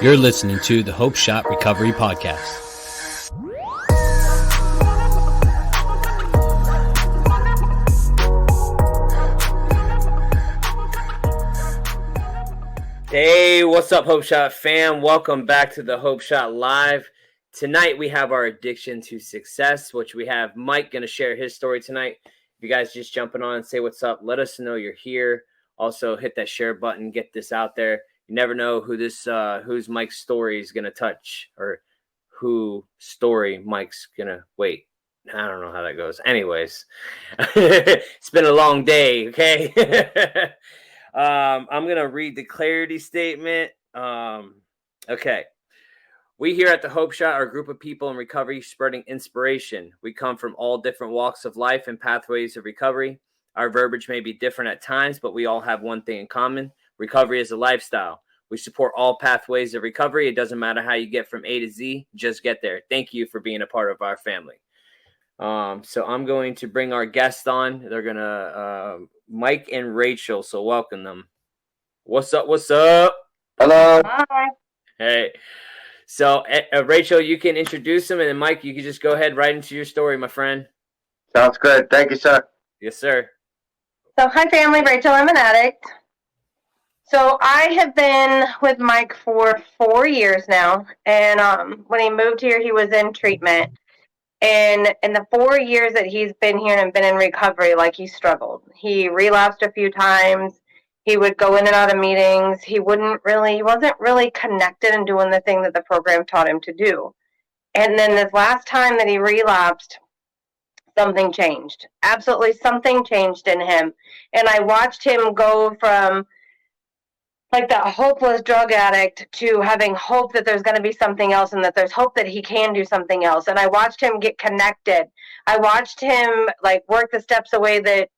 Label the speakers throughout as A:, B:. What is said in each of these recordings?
A: You're listening to the Hope Shot Recovery Podcast. Hey, what's up, Hope Shot fam? Welcome back to the Hope Shot Live. Tonight we have our addiction to success, which we have Mike going to share his story tonight. If you guys just jumping on and say what's up, let us know you're here. Also, hit that share button, get this out there. You never know who's Mike's story is going to touch, or who story Mike's going to wait. I don't know how that goes. Anyways, it's been a long day, okay? I'm going to read the clarity statement. Okay. We here at the Hope Shot are a group of people in recovery spreading inspiration. We come from all different walks of life and pathways of recovery. Our verbiage may be different at times, but we all have one thing in common. Recovery is a lifestyle. We support all pathways of recovery. It doesn't matter how you get from A to Z, just get there. Thank you for being a part of our family. So I'm going to bring our guests on. They're going to, Mike and Rachel. So welcome them. What's up? What's up?
B: Hello.
C: Hi.
A: Hey. So Rachel, you can introduce them, and then Mike, you can just go ahead right into your story, my friend.
B: Sounds good. Thank you, sir.
A: Yes, sir.
C: So, hi, family. Rachel, I'm an addict. So, I have been with Mike for 4 years now. And when he moved here, he was in treatment. And in the 4 years that he's been here and been in recovery, like, he struggled. He relapsed a few times. He would go in and out of meetings. He wasn't really connected and doing the thing that the program taught him to do. And then this last time that he relapsed, something changed. Absolutely something changed in him. And I watched him go from like that hopeless drug addict to having hope that there's going to be something else and that there's hope that he can do something else. And I watched him get connected. I watched him like work the steps away that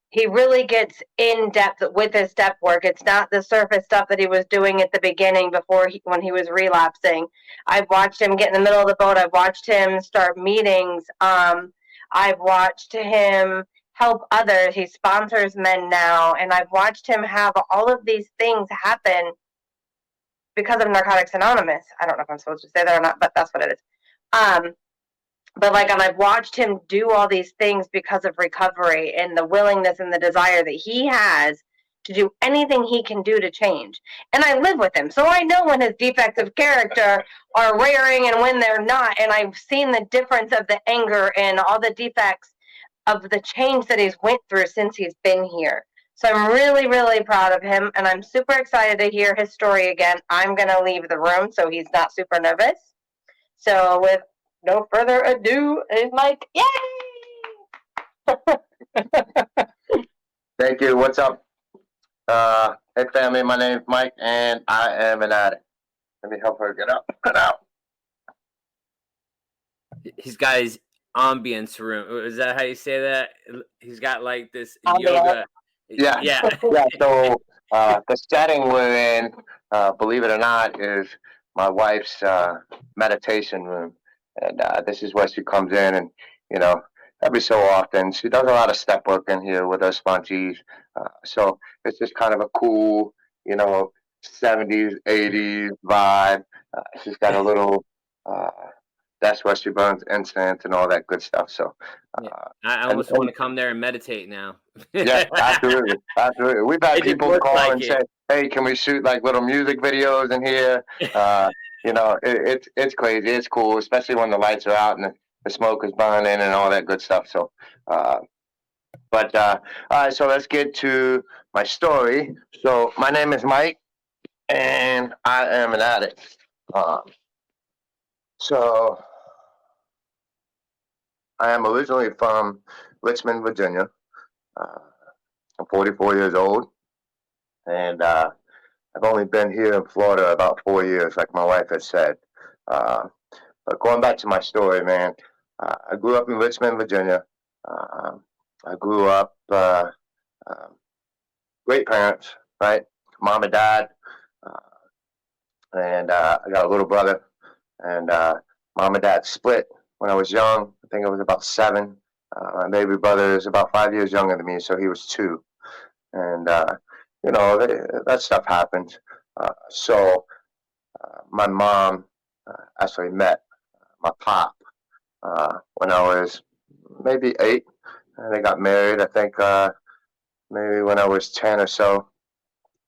C: he really gets in depth with his step work. It's not the surface stuff that he was doing at the beginning when he was relapsing. I've watched him get in the middle of the boat. I've watched him start meetings. I've watched him help others. He sponsors men now. And I've watched him have all of these things happen because of Narcotics Anonymous. I don't know if I'm supposed to say that or not, but that's what it is. And I've watched him do all these things because of recovery and the willingness and the desire that he has to do anything he can do to change. And I live with him, so I know when his defects of character are rearing and when they're not. And I've seen the difference of the anger and all the defects of the change that he's went through since he's been here. So I'm really, really proud of him, and I'm super excited to hear his story again. I'm going to leave the room so he's not super nervous. So with no further ado, it's Mike. Yay!
B: Thank you. What's up? Hey, family. My name is Mike, and I am an addict. Let me help her get up. Get out.
A: He's got his ambience room. Is that how you say that? He's got like this
C: Ambience.
A: yoga.
B: Yeah. So the setting we're in, believe it or not, is my wife's meditation room. And this is where she comes in, and, every so often, she does a lot of step work in here with her spongees. So it's just kind of a cool, 70s, 80s vibe. She's got a little, that's where she burns incense and all that good stuff. So
A: I almost want to come there and meditate now.
B: Yeah, absolutely. Absolutely. We've had people call
A: like
B: and say, hey, can we shoot like little music videos in here? It's crazy. It's cool, especially when the lights are out and the smoke is burning and all that good stuff. So, all right, so let's get to my story. So my name is Mike, and I am an addict. So I am originally from Richmond, Virginia. I'm 44 years old, and I've only been here in Florida about 4 years, like my wife has said. But going back to my story, man, I grew up in Richmond, Virginia. I grew up great parents, right? Mom and dad, and I got a little brother. And mom and dad split when I was young. I think I was about 7. My baby brother is about 5 years younger than me, so he was 2. And, that stuff happens. So my mom actually met my pop when I was maybe 8, and they got married. I think maybe when I was 10 or so.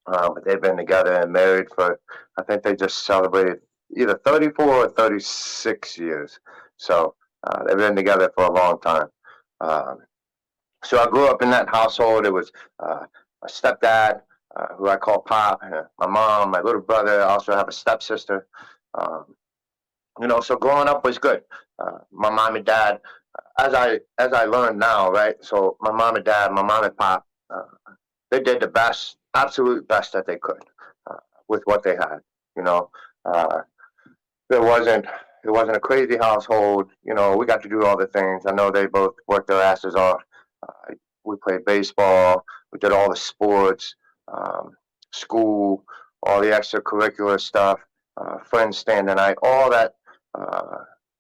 B: But they've been together and married for, I think they just celebrated either 34 or 36 years. So they've been together for a long time. Um, so I grew up in that household. It was my stepdad, who I call Pop, my mom, my little brother. I also have a stepsister. Um, so growing up was good. My mom and dad, as I learned now, right? So my mom and dad, my mom and pop, they did the best, absolute best that they could uh, with what they had. You know, uh, there wasn't it wasn't a crazy household. We got to do all the things. I know they both worked their asses off. We played baseball. We did all the sports, um, school, all the extracurricular stuff, friends stand the night, all that uh,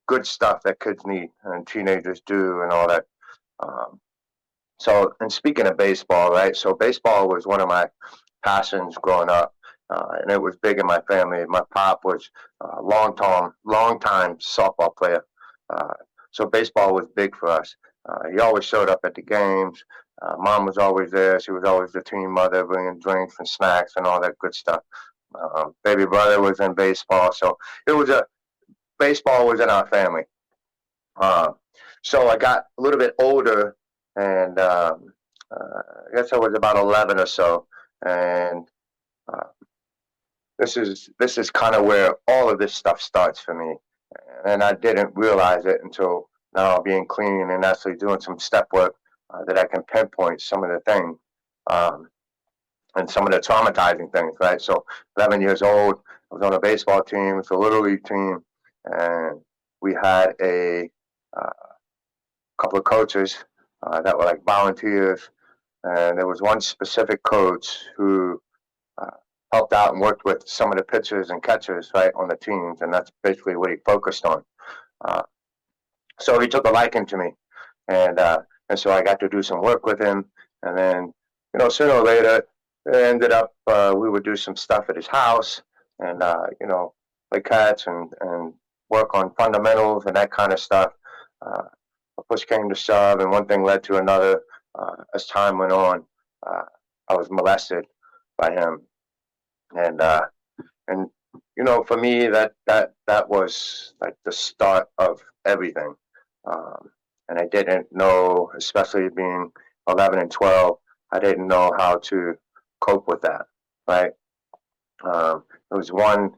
B: good stuff that kids need and teenagers do, and all that. Um, and speaking of baseball, right? So baseball was one of my passions growing up, and it was big in my family. My pop was a long time softball player, uh, so baseball was big for us. He always showed up at the games. Mom was always there. She was always the team mother, bringing drinks and snacks and all that good stuff. Baby brother was in baseball, so it was baseball was in our family. Uh, so I got a little bit older, and I guess I was about 11 or so, and uh, this is kind of where all of this stuff starts for me, and I didn't realize it until now, being clean and actually doing some step work, that I can pinpoint some of the things, um, and some of the traumatizing things. Right, so 11 years old, I was on a baseball team, it's a little league team, and we had a uh, couple of coaches that were like volunteers, and there was one specific coach who uh, helped out and worked with some of the pitchers and catchers right on the teams, and that's basically what he focused on. Uh, so he took a liking to me, and so I got to do some work with him, and then sooner or later it ended up we would do some stuff at his house, and play catch and work on fundamentals and that kind of stuff. Uh, Push came to shove, and one thing led to another. As time went on, uh, I was molested by him, and and for me, that was like the start of everything. Um, and I didn't know, especially being 11 and 12, I didn't know how to cope with that. Right? It was one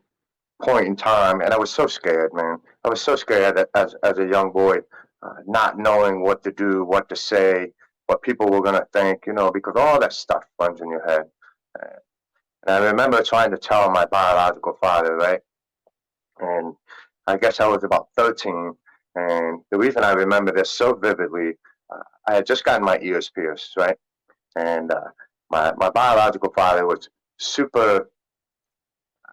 B: point in time, and I was so scared, man. I was so scared that as a young boy, not knowing what to do, what to say, what people were gonna think, because all that stuff runs in your head. And I remember trying to tell my biological father, right? And I guess I was about 13. And the reason I remember this so vividly, I had just gotten my ears pierced, right? And my biological father was super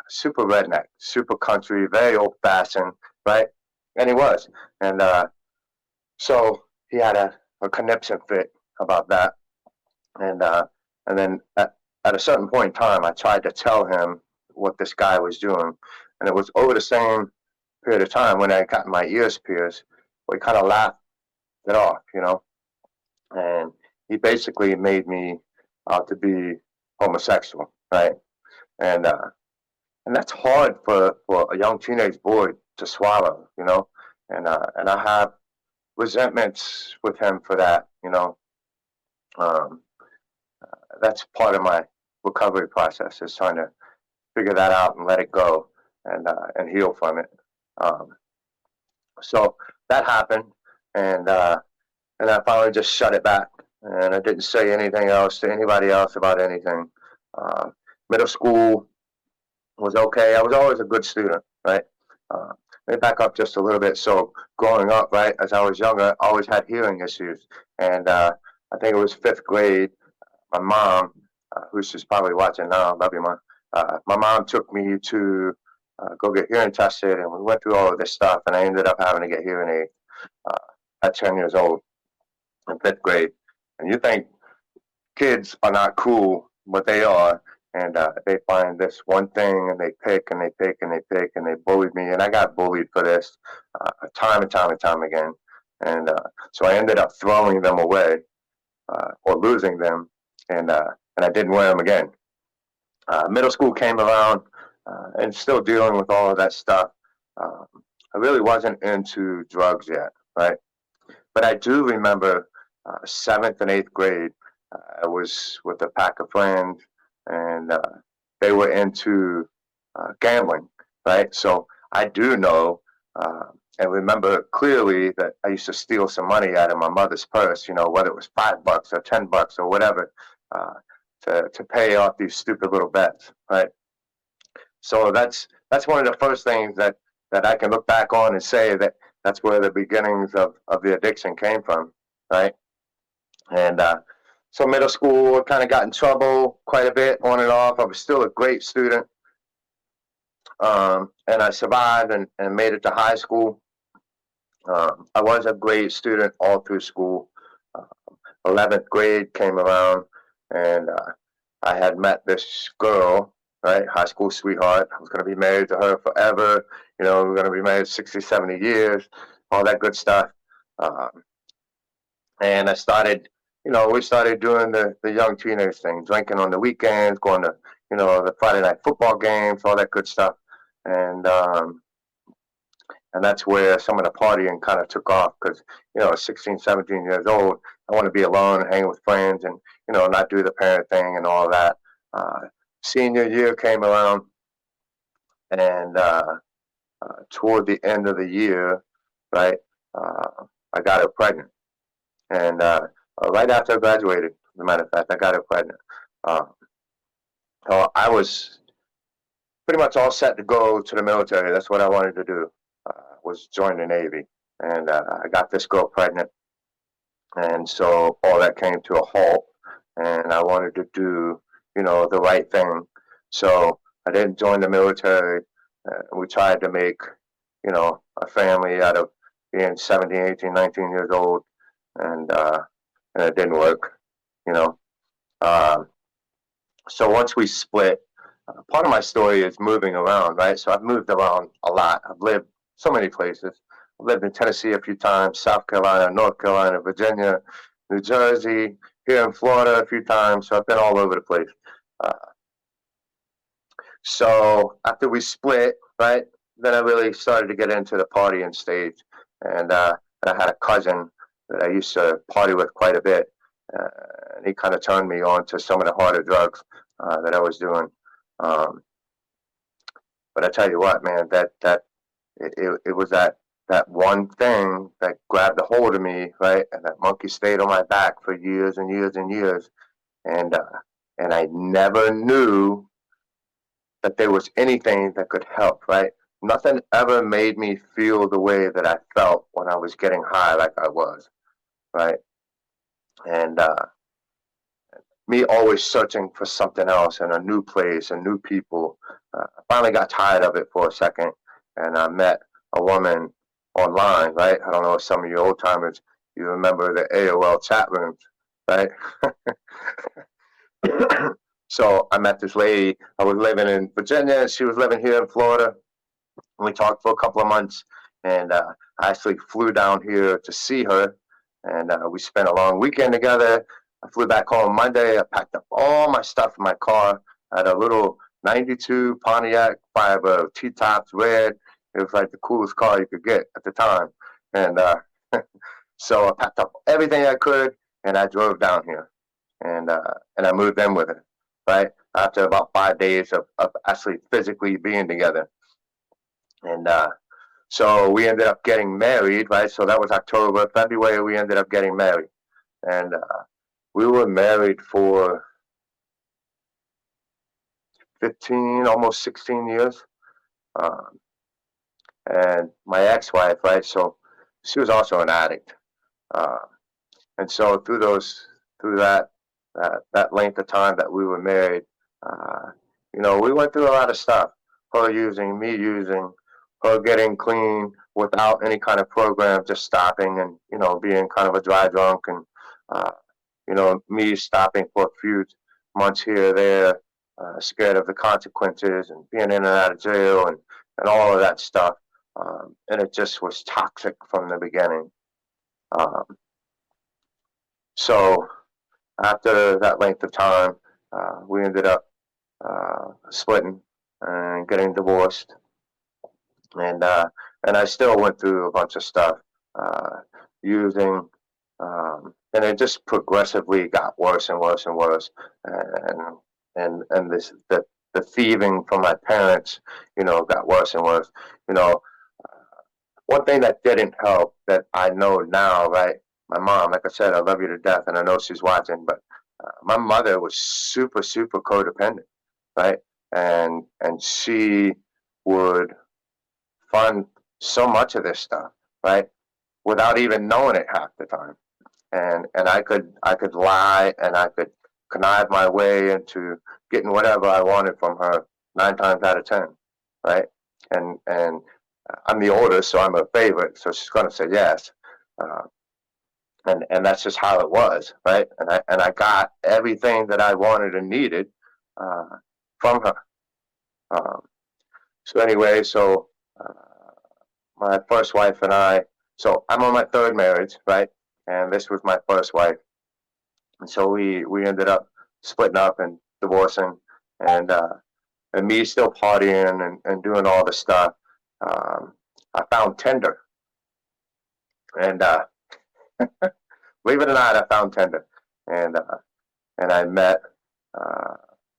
B: super redneck, super country, very old fashioned, right? And he was. And so he had a conniption fit about that. And then at a certain point in time, I tried to tell him what this guy was doing. And it was over the same period of time when I got my ears pierced, we kind of laughed it off. And he basically made me out to be homosexual, right? And that's hard for a young teenage boy to swallow. And I have resentments with him for that. Um, that's part of my recovery process, is trying to figure that out and let it go, and heal from it. Um, so that happened, and I finally just shut it back, and I didn't say anything else to anybody else about anything. Uh, Middle school was okay. I was always a good student, right? Uh, Let me back up just a little bit. So growing up, right, as I was younger, I always had hearing issues, and I think it was fifth grade. My mom, who's just probably watching now, love you, Mom. My mom took me to go get hearing tested, and we went through all of this stuff, and I ended up having to get hearing aids at 10 years old in fifth grade. And you think kids are not cool, but they are. and they find this one thing, and they pick and they pick and they pick, and they bullied me, and I got bullied for this time and time and time again, and so I ended up throwing them away or losing them, and I didn't wear them again. Middle school came around, and still dealing with all of that stuff. I really wasn't into drugs yet, right? But I do remember seventh and eighth grade. I was with a pack of friends, and they were into gambling, right? So I do know and remember clearly that I used to steal some money out of my mother's purse, whether it was $5 or $10 or whatever, uh, to pay off these stupid little bets, right? So that's one of the first things that I can look back on and say that that's where the beginnings of the addiction came from, right? And so middle school, I kind of got in trouble quite a bit on and off. I was still a great student, and I survived and made it to high school. I was a great student all through school. 11th grade came around, and I had met this girl, right? High school sweetheart. I was going to be married to her forever. We were going to be married 60, 70 years, all that good stuff. And I started, we started doing the young teenage thing, drinking on the weekends, going to, the Friday night football games, all that good stuff. And that's where some of the partying kind of took off because, 16, 17 years old, I want to be alone and hang with friends and, not do the parent thing and all that. Senior year came around, and toward the end of the year, right, I got her pregnant. And right after I graduated, as a matter of fact, I got her pregnant. So I was pretty much all set to go to the military. That's what I wanted to do. Was join the Navy, and I got this girl pregnant, and so all that came to a halt, and I wanted to do, the right thing. So I didn't join the military. We tried to make, a family out of being 17, 18, 19 years old, and it didn't work, you know. So once we split, part of my story is moving around, right? So I've moved around a lot. I've lived so many places. I've lived in Tennessee a few times, South Carolina, North Carolina, Virginia, New Jersey, here in Florida a few times. So I've been all over the place. So after we split, right, then I really started to get into the partying stage. And I had a cousin that I used to party with quite a bit. And he kind of turned me on to some of the harder drugs that I was doing. But I tell you what, man, it was that one thing that grabbed a hold of me, right? And that monkey stayed on my back for years and years and years. And I never knew that there was anything that could help, right? Nothing ever made me feel the way that I felt when I was getting high like I was, right? And me always searching for something else and a new place and new people. I finally got tired of it for a second, and I met a woman online, right? I don't know if some of you old timers, you remember the AOL chat rooms, right? So I met this lady. I was living in Virginia. She was living here in Florida. And we talked for a couple of months, and I actually flew down here to see her, and we spent a long weekend together. I flew back home Monday. I packed up all my stuff in my car. I had a little 92 Pontiac Firebird, T-tops, red. It was like the coolest car you could get at the time. And so I packed up everything I could, and I drove down here. And I moved in with her, right? After about 5 days of actually physically being together. And so we ended up getting married, right? So that was October. February, we ended up getting married. And we were married for 15, almost 16 years. And my ex-wife, right? So she was also an addict. And so through that length of time that we were married, we went through a lot of stuff. Her using, me using, her getting clean without any kind of program, just stopping and, being kind of a dry drunk, and, me stopping for a few months here or there, scared of the consequences and being in and out of jail and all of that stuff. And it just was toxic from the beginning. Um, so after that length of time, we ended up splitting and getting divorced. And I still went through a bunch of stuff using, and it just progressively got worse and worse and worse. And this the thieving from my parents, got worse and worse. You know, one thing that didn't help that I know now, right? My mom, like I said, I love you to death, and I know she's watching, but my mother was super, super codependent, right? And she would fund so much of this stuff, right? Without even knowing it half the time. And I could lie and I could connive my way into getting whatever I wanted from her 9 times out of 10, right? And I'm the oldest, so I'm a favorite, so she's gonna say yes. Uh, and that's just how it was, right? And I got everything that I wanted and needed from her. Um, so anyway, so my first wife and I, so I'm on my third marriage, right? And this was my first wife. And so we ended up splitting up and divorcing, and me still partying and doing all this stuff. I found Tinder, and believe it or not, I found Tinder, and I met uh,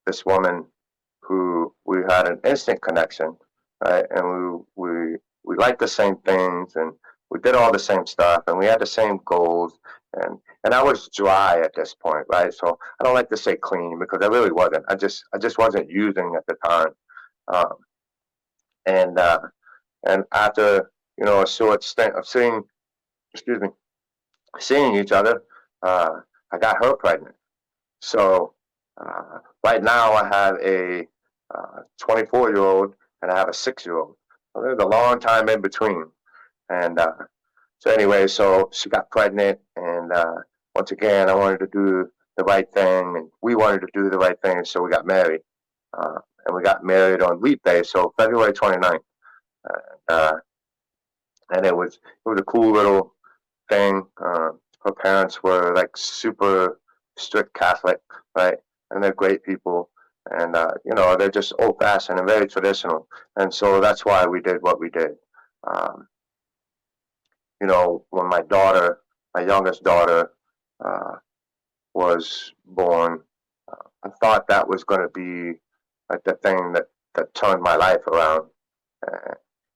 B: this woman who we had an instant connection, right? And we liked the same things, and we did all the same stuff, and we had the same goals, and I was dry at this point, right? So I don't like to say clean because I really wasn't. I just wasn't using at the time, um, and after a short stint of excuse me, seeing each other, I got her pregnant. So right now I have a 24-year-old and I have a 6-year-old. So there's a long time in between. And so anyway, so she got pregnant, and once again, I wanted to do the right thing, and we wanted to do the right thing, so we got married. And we got married on leap day, so February 29th. Uh, and it was a cool little thing. Her parents were like super strict Catholic, right? And they're great people, and they're just old fashioned and very traditional, and so that's why we did what we did. Um, when my youngest daughter, uh, was born, I thought that was going to be like the thing that turned my life around,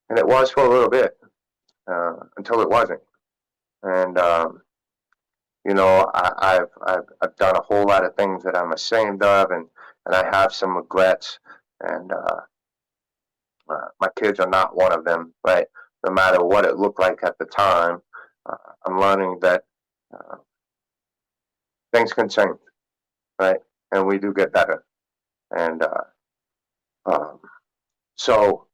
B: and it was for a little bit until it wasn't. And I've done a whole lot of things that I'm ashamed of, and I have some regrets, and my kids are not one of them, right? No matter what it looked like at the time, I'm learning that uh, things can change, right? And we do get better. And um, so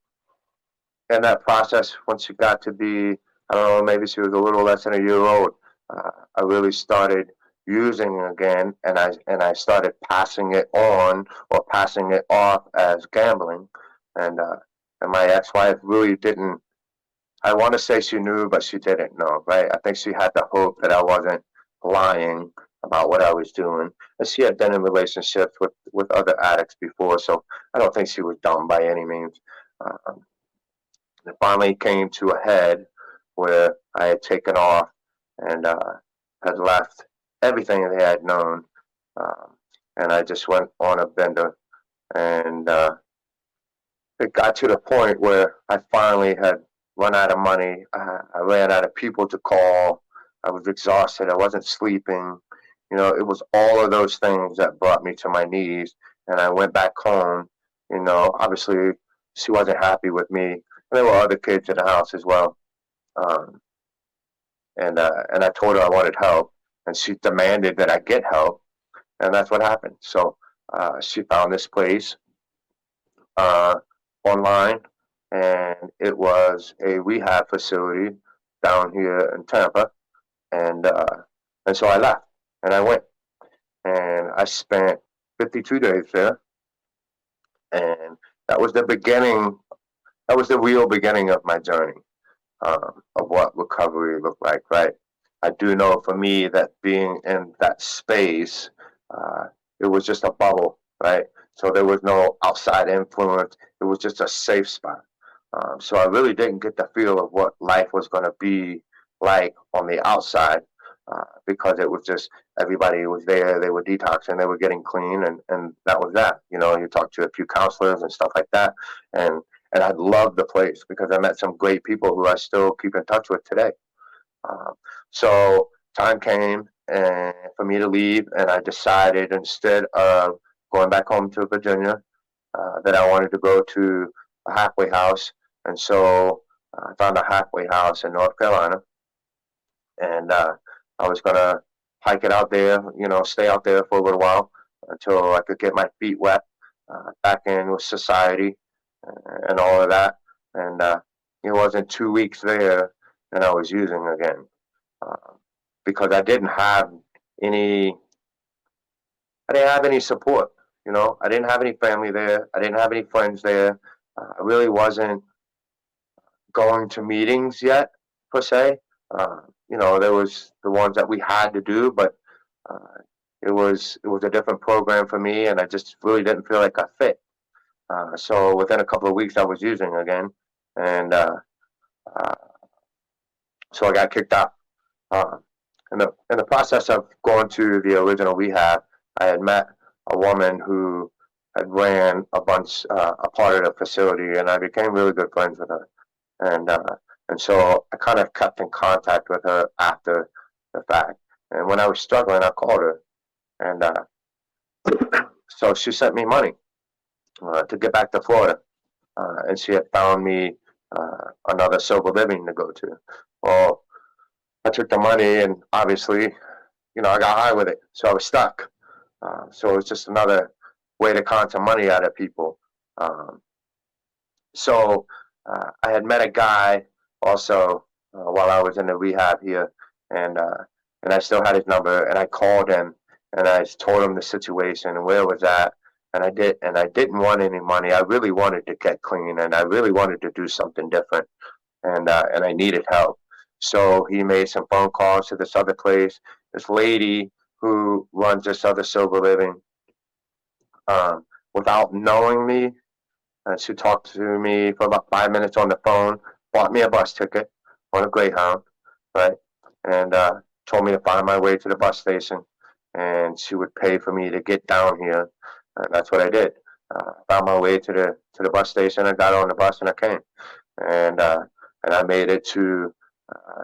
B: in that process, once she got to be, I don't know, maybe she was a little less than a year old, I really started using again, and I started passing it on or passing it off as gambling, and my ex-wife really didn't. I want to say she knew, but she didn't know, right? I think she had the hope that I wasn't lying about what I was doing, and she had been in relationships with other addicts before, so I don't think she was dumb by any means. It finally came to a head where I had taken off and had left everything they had known, um, and I just went on a bender, and it got to the point where I finally had run out of money. I ran out of people to call. I was exhausted. I wasn't sleeping. It was all of those things that brought me to my knees, and I went back home. Obviously she wasn't happy with me, and there were other kids in the house as well. Um, and I told her I wanted help, and she demanded that I get help, and that's what happened. So she found this place uh, online, and it was a rehab facility down here in Tampa, and so I left, and I went, and I spent 52 days there, And that was the beginning. That was the real beginning of my journey, of what recovery looked like, right? I do know for me that being in that space, uh, it was just a bubble, right? So there was no outside influence. It was just a safe spot. So I really didn't get the feel of what life was going to be like on the outside, because it was just everybody was there. They were detoxing, they were getting clean, and that was that. You know, you talk to a few counselors and stuff like that, and I loved the place because I met some great people who I still keep in touch with today. Um, so time came and for me to leave, and I decided instead of going back home to Virginia, that I wanted to go to a halfway house, and so I found a halfway house in North Carolina, and I was gonna hike it out there, you know, stay out there for a little while until I could get my feet wet, back in with society, and all of that. And it wasn't 2 weeks there, and I was using again, uh, because any, I didn't have any support. You know, I didn't have any family there. I didn't have any friends there. I really wasn't going to meetings yet, per se. You know, there was the ones that we had to do, but uh, it was a different program for me, and I just really didn't feel like I fit. So within a couple of weeks, I was using again, and uh, so I got kicked out. Uh, in the process of going to the original rehab, I had met a woman who had ran a part of the facility, and I became really good friends with her. And so I kind of kept in contact with her after the fact. And when I was struggling, I called her, and so she sent me money, to get back to Florida, and she had found me another sober living to go to. Well, I took the money, and obviously, you know, I got high with it, so I was stuck. So it was just another way to con some money out of people. Um, so I had met a guy also, while I was in the rehab here, and I still had his number, and I called him, and I told him the situation and where it was at, and I didn't want any money. I really wanted to get clean, and I really wanted to do something different, and I needed help. So he made some phone calls to this other place. This lady who runs this other sober living, um, without knowing me, and she talked to me for about 5 minutes on the phone, bought me a bus ticket on a Greyhound, right? And told me to find my way to the bus station, and she would pay for me to get down here. And that's what I did. Found my way to the bus station. I got on the bus and I came, and I made it to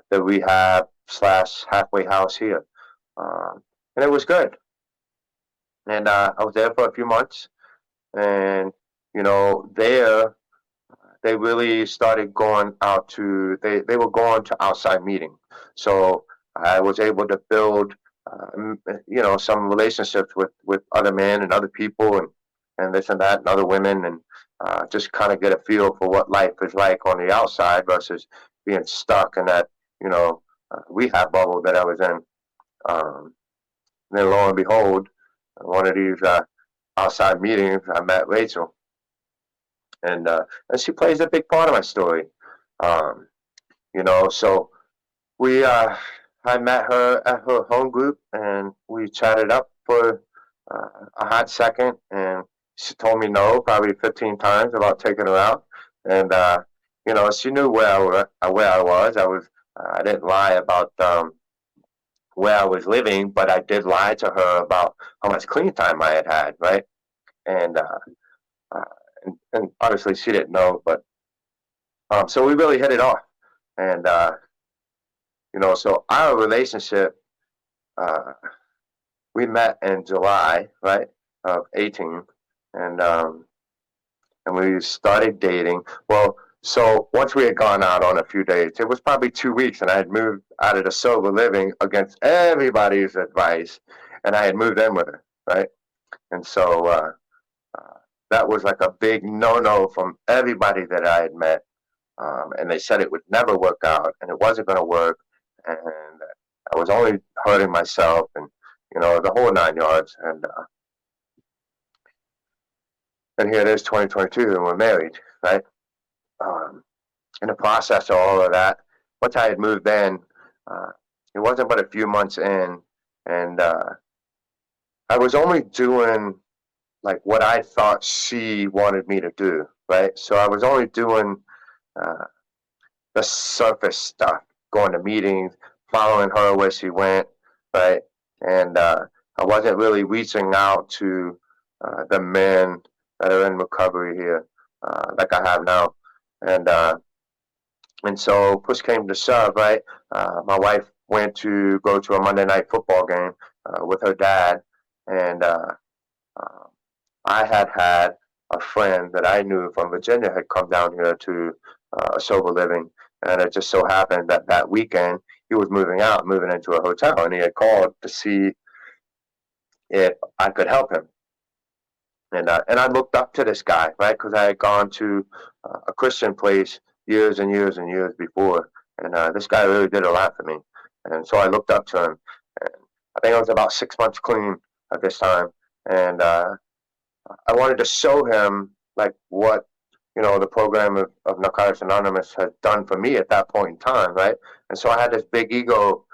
B: the rehab slash halfway house here, and it was good. And I was there for a few months, and you know, there they really started going out to they were going to outside meeting, so I was able to build, you know, some relationships with other men and other people, and this and that and other women, and just kind of get a feel for what life is like on the outside versus being stuck in that, you know, rehab bubble that I was in. And then lo and behold, one of these outside meetings, I met Rachel, and she plays a big part of my story. Um, you know, so we I met her at her home group, and we chatted up for a hot second, and she told me no probably 15 times about taking her out, and you know, she knew where I was. I didn't lie about where I was living, but I did lie to her about how much clean time I had had, right? And uh, and obviously she didn't know, but so we really hit it off, and you know, so our relationship, uh, we met in July, right, of 18, and we started dating. Well, so once we had gone out on a few dates, it was probably 2 weeks, and I had moved out of the sober living against everybody's advice, and I had moved in with her, right, and so uh, that was like a big no-no from everybody that I had met. And they said it would never work out, and it wasn't going to work, and I was only hurting myself, and you know, the whole 9 yards. And here it is, 2022, and we're married, right? In the process of all of that, once I had moved in, uh, it wasn't but a few months in, and I was only doing like what I thought she wanted me to do, right? So I was only doing uh, the surface stuff, going to meetings, following her where she went, right? And I wasn't really reaching out to the men that are in recovery here, like I have now. And so push came to shove, right? My wife went to go to a Monday night football game with her dad, and uh, I had a friend that I knew from Virginia had come down here to a sober living, and it just so happened that that weekend he was moving into a hotel, and he had called to see if I could help him. And I looked up to this guy, right, because I had gone to a Christian place years and years and years before, and this guy really did a lot for me, and so I looked up to him. And I think I was about 6 months clean at this time, and I wanted to show him like what the program of Narcotics Anonymous had done for me at that point in time, right? And so I had this big ego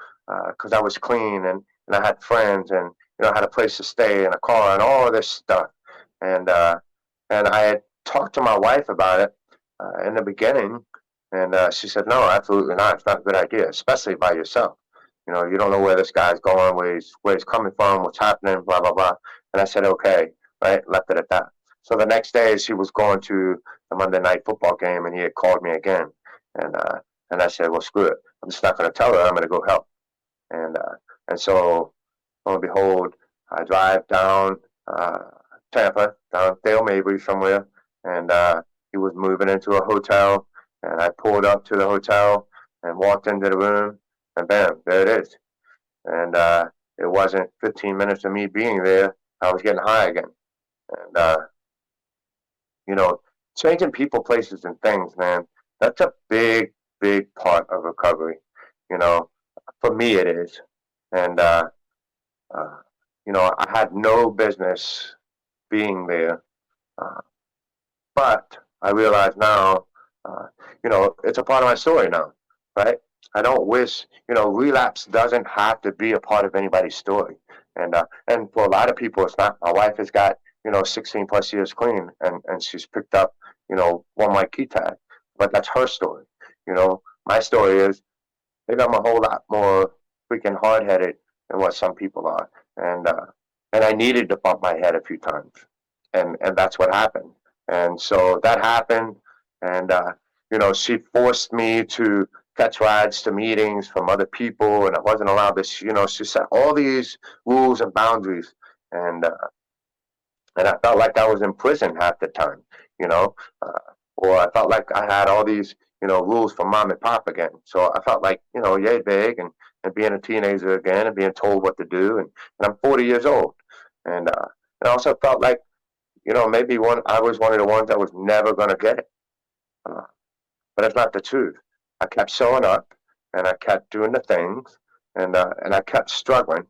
B: because I was clean and I had friends and I had a place to stay and a car and all of this stuff. And I had talked to my wife about it in the beginning, and she said, "No, absolutely not. It's not a good idea, especially by yourself. You don't know where this guy's going, where he's coming from, what's happening, blah blah blah." And I said, "Okay." Right, left it at that. So the next day, she was going to the Monday night football game, and he had called me again, and I said, "Well, screw it. I'm just not going to tell her. I'm going to go help." And so, lo and behold, I drive down Tampa, down Dale Mabry somewhere, and he was moving into a hotel, and I pulled up to the hotel and walked into the room, and bam, there it is. And it wasn't 15 minutes of me being there. I was getting high again. And changing people, places, and things, man, that's a big, big part of recovery. You know, for me it is. And uh, I had no business being there, uh, but I realize now, it's a part of my story now, right? I don't wish, relapse doesn't have to be a part of anybody's story. And for a lot of people, it's not. My wife has got, 16 plus years clean, and she's picked up, one white key tag, but that's her story. My story is maybe I'm a whole lot more freaking hard headed than what some people are. And I needed to bump my head a few times. And that's what happened. And so that happened. And, she forced me to catch rides to meetings from other people, and I wasn't allowed to, she set all these rules and boundaries. And, and I felt like I was in prison half the time, you know, uh, or I felt like I had all these, rules from mom and pop again. So I felt like, yay big and being a teenager again and being told what to do. And I'm 40 years old. And I also felt like, maybe I was one of the ones that was never going to get it. Uh, but it's not the truth. I kept showing up and I kept doing the things and I kept struggling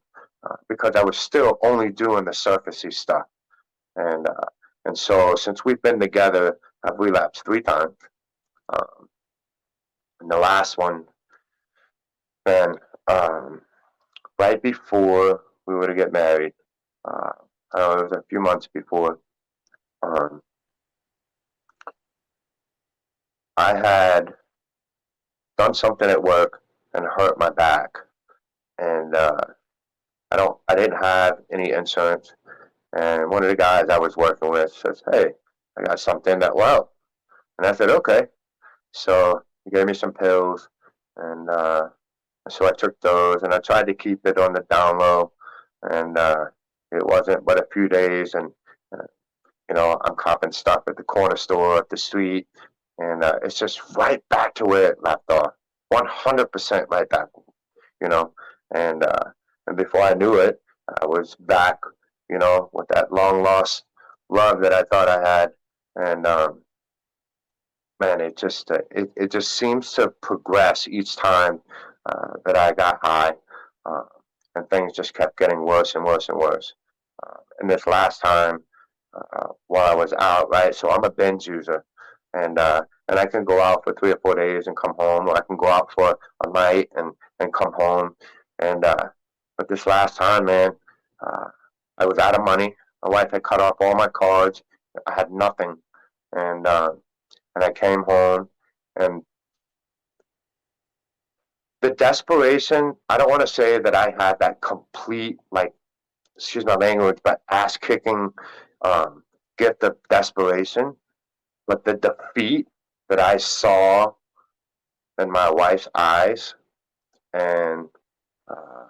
B: because I was still only doing the surfacey stuff. And so since we've been together, I've relapsed 3 times. Um, and the last one, man, right before we were to get married, uh, I don't know, it was a few months before, um, I had done something at work and hurt my back. And I didn't have any insurance. And one of the guys I was working with says, "Hey, I got something that will help." And I said, "Okay." So he gave me some pills, and so I took those, and I tried to keep it on the down low, and it wasn't but a few days, and uh, I'm copping stuff at the corner store up the street, and it's just right back to where it left off, 100% right back, you know, and before I knew it, I was back, with that long lost love that I thought I had, and man, it just seems to progress each time that I got high, uh, and things just kept getting worse and worse and worse. And this last time, while I was out, right? So I'm a binge user, and I can go out for 3 or 4 days and come home, or I can go out for a night and come home. And but this last time, man, uh, I was out of money. My wife had cut off all my cards. I had nothing, and uh, and I came home, and the desperation. I don't want to say that I had that complete, like, excuse my language, but ass kicking um, gift of desperation. But the defeat that I saw in my wife's eyes, and uh,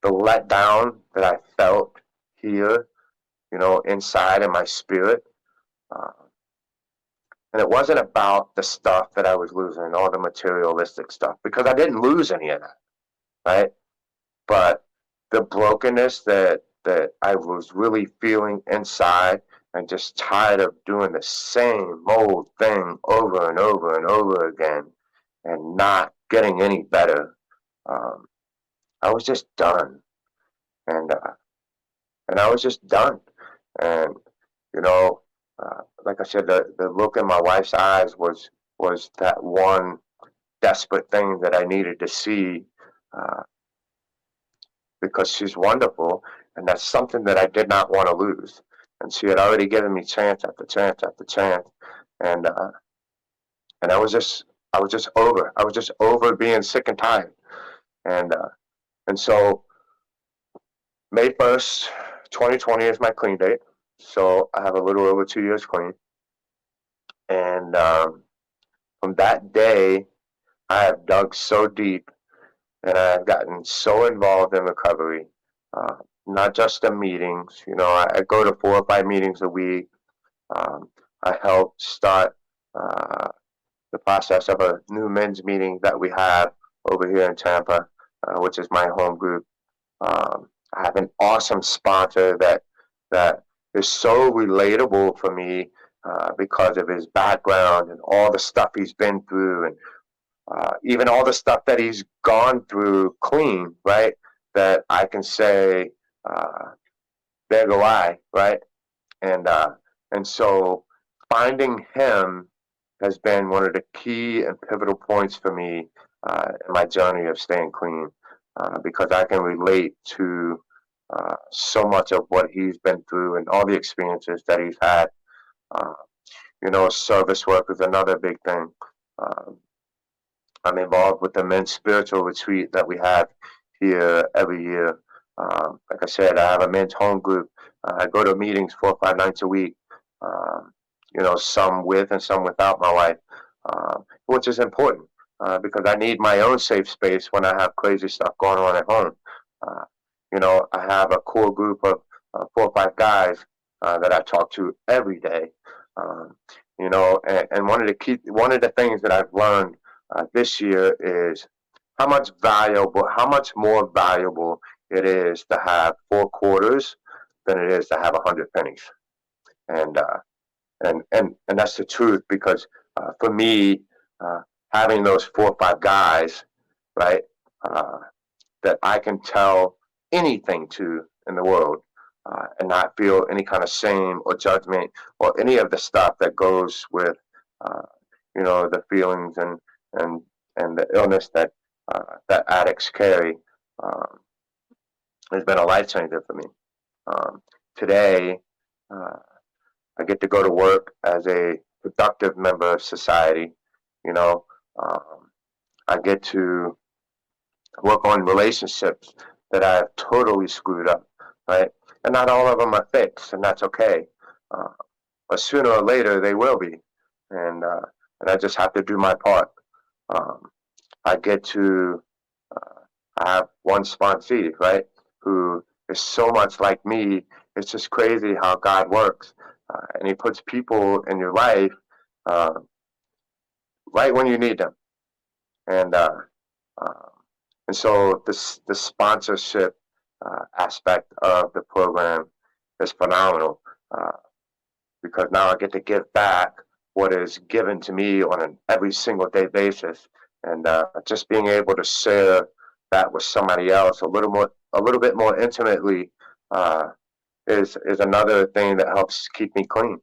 B: the letdown that I felt here, inside in my spirit. Uh, and it wasn't about the stuff that I was losing, all the materialistic stuff, because I didn't lose any of that, right? But the brokenness that I was really feeling inside, and just tired of doing the same old thing over and over and over again, and not getting any better. Um, I was just done, and I was just done. And you know, like I said, the look in my wife's eyes was that one desperate thing that I needed to see, uh, because she's wonderful, and that's something that I did not want to lose. And she had already given me chance after chance after chance, and and I was just over. I was just over being sick and tired, and so May 1st, 2020 is my clean date. So I have a little over 2 years clean, and from that day, I have dug so deep, and I've gotten so involved in recovery. Uh, Not just the meetings. I go to 4 or 5 meetings a week. Um, I help start the process of a new men's meeting that we have over here in Tampa, which is my home group. I have an awesome sponsor that is so relatable for me, because of his background and all the stuff he's been through, and even all the stuff that he's gone through clean, right? That I can say, there go I, right? And so finding him has been one of the key and pivotal points for me, in my journey of staying clean, because I can relate to so much of what he's been through and all the experiences that he's had. Uh, Service work is another big thing. Um, I'm involved with the men's spiritual retreat that we have here every year. Like I said, I have a men's home group. I go to meetings 4 or 5 nights a week. Um, some with and some without my wife, which is important, because I need my own safe space when I have crazy stuff going on at home. Uh, I have a core group of 4 or 5 guys that I talk to every day. Um, and one of the things that I've learned this year is how much more valuable it is to have 4 quarters than it is to have 100 pennies. And that's the truth, because for me, uh, having those 4 or 5 guys, right, uh, that I can tell anything to in the world, and not feel any kind of shame or judgment or any of the stuff that goes with, uh, the feelings and the illness that addicts carry, um, has been a life changer for me. Today, uh, I get to go to work as a productive member of society. You know, um, I get to work on relationships that I've totally screwed up, right? And not all of them are fixed, and that's okay. Uh, but sooner or later, they will be, and I just have to do my part. Um, I get to I have one sponsee, right, who is so much like me. It's just crazy how God works, and He puts people in your life uh, right when you need them, and uh, uh, and so the sponsorship aspect of the program is phenomenal, uh, because now I get to give back what is given to me on an every single day basis, and just being able to share that with somebody else a little bit more intimately, uh, is another thing that helps keep me clean.